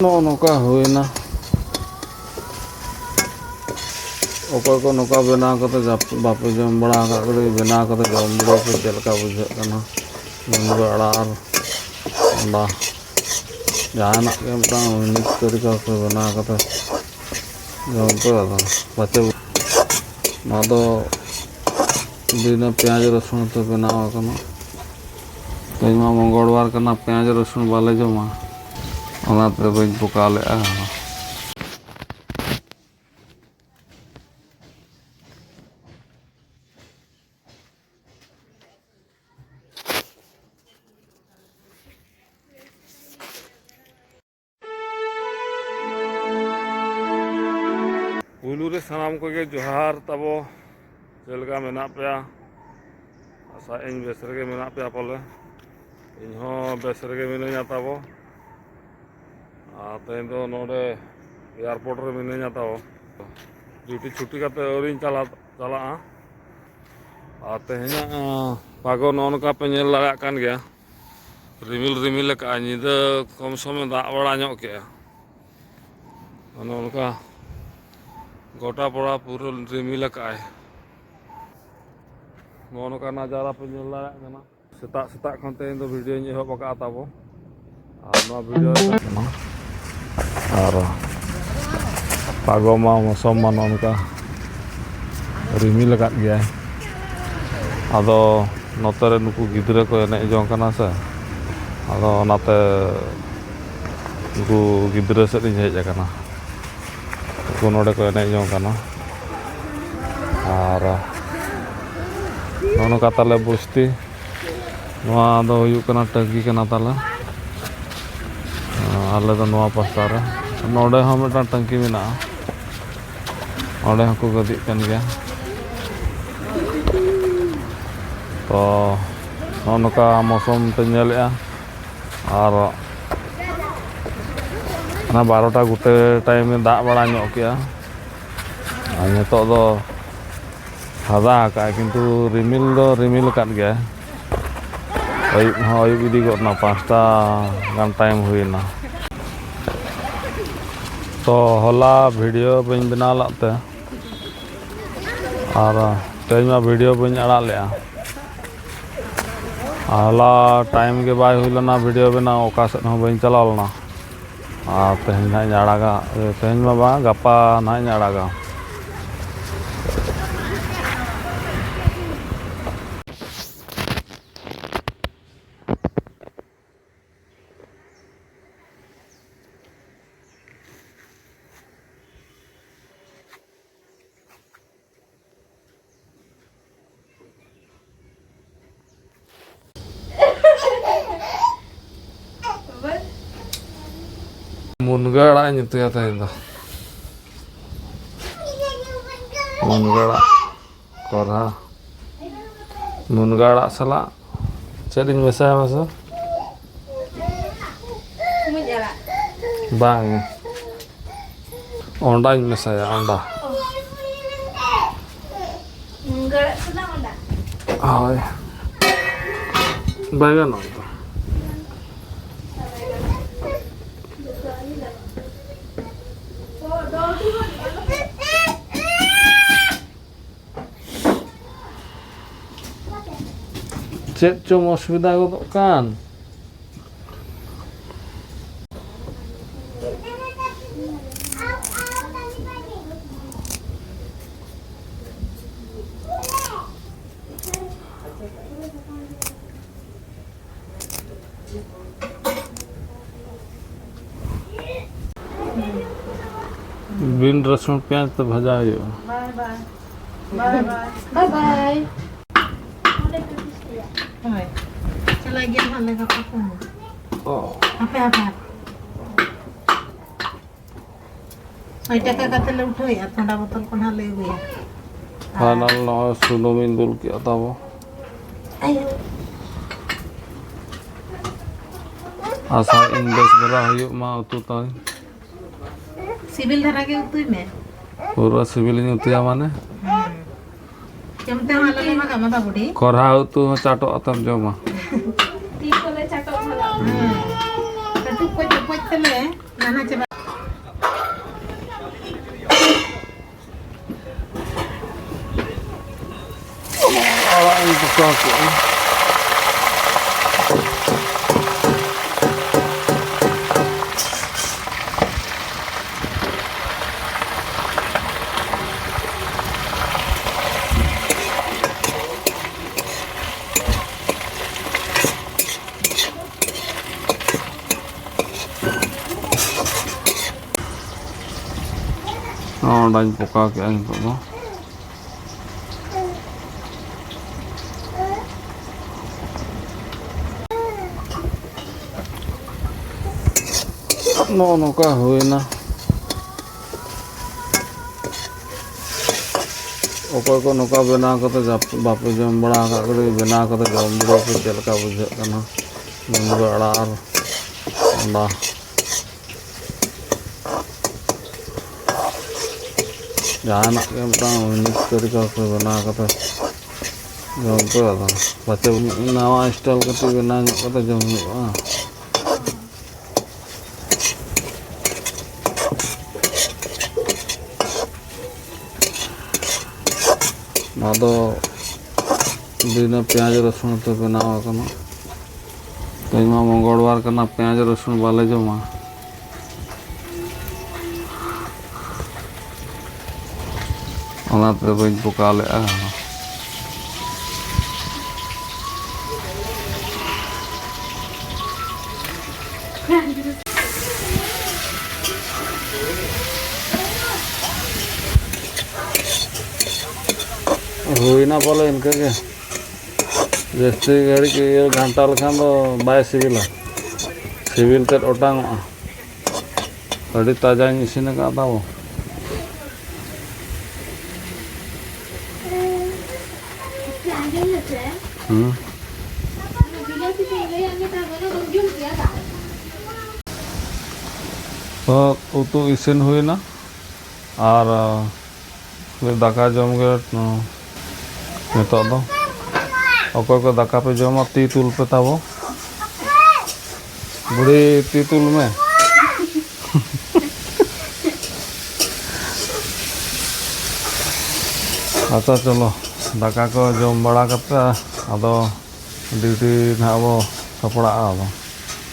नौका हुईना अकय को नौका बनाव करते बापे जम बड़ा बनाव करते जम बड़ा पे चलका बुझे मुनगा आड़ा और अंडा जहाना के मिक्स तरीका से बनाव करते जम पे पाचे ना तो बिना प्याज रसुन तो बनाव करना तेमा मंगलवार करना प्याज रसुन बाले जमा ओनाते बइन पका लेआ पुलू रे सानाम को के जोहार तबो चलका मेना पे आशा इन बेस रे मेना पे पले इन हो बेस रे मिनया तबो तेन दो नोडे एयरपोर्ट रे मिनया तबो ड्यूटी छुट्टी करते औरिन चला तेहना पागो नौका पे नेल लगा कान गया रिमिल रिमिल का निदा कम समय दाग बड़ा ᱧᱚᱜ के नौका गोटा पड़ा पूरा रिमिल का नौका नजारा पे नेल लगा कना सेता सेता खन तेन दो वीडियो एहब का ताबो वीडियो और पागो मा मौसम मा नौका रिमिल का गया आदो नोते रे नुकु गिद्रा को एने जों कना से आदो नाते नुकु गिद्रा से इन हेज कना को नोडे को एने जों कना और नौका ताले बस्ती नोआ दो हुयु कना टंकी कना ताले आले दो नोआ पास्ता रे नोडे हो मिटा टंकी मेना ओडे हको गदि कन गया तो नौका मौसम ते नेलेआ और 12टा गुटे टाइम में दाग बड़ा ᱧᱚᱜ किया नितो दो फादा का किंतु रिमिल दो रिमिल काट गया अयुब इदी गना 5टा गान टाइम हुईना तो हला वीडियो बन बना लाते और तेज वीडियो बन आड़ा ले हला टाइम के बाय हुईलना वीडियो बना ओका सेद हो बन चला लना तेहन ना आड़ागा तेहन मा बा गपा ना आड़ागा मुनगा आड़ा नितया तेहन दो मुनगा आड़ा कोरहा मुनगा आड़ा सला चेद इन मेसा मसा बांग ओंडा इन मेसाया ओंडा मुनगा आड़ा सला ओंडा हाय बैगन ओंडा चेद चम असुविधा गदोग कान बिन रसुन प्याज तो भजा bye bye bye bye bye चला गया हमें का पकड़ ओ apa टका कते ले उठो या ठंडा बोतल कोन ले गया फाइनल न सुनो मिन दुल के ताबो आशा इंडेक्स बरा हुयु मा उतु ताई सिविल धरा के उतुई में पूरा सिविल नि उतिया माने केमते वाला ले मा कामा बुडी करहा उतु चाटो अतम जमा ती कोले चाटो भला कटु कोइ तले arak ini buka ke. Dañ buka ke ang itu. Nongka huina okoy ko noka bena kate bape jom bada kade bena kate jom bada pe chelka bujhe kana mungo ara ar anda jana ke mtang mix karika ko bena kate jom pe ada bache nawa style kate bena kate jom आदो बिना प्याज रसुन तो बनावा कना तेमा मंगलवार कना प्याज रसुन वाले जमा ओनाते बइन पुका ले हुईना पाले इनके के जैसे गाड़ी के घंटा लखान दो बाय सिविल सिविल ते ओटांग अड़ी ताजा इसिन का था वो तो उतु इसिन हुई ना और फिर दाका जम के नितो दो अकोय को दाका पे जमा ती तुल पे ताबो बुढ़ी ती तुल में अच्छा चलो दाका को जम बड़ा करते आदो ड्यूटी ना वो सपड़ा आदो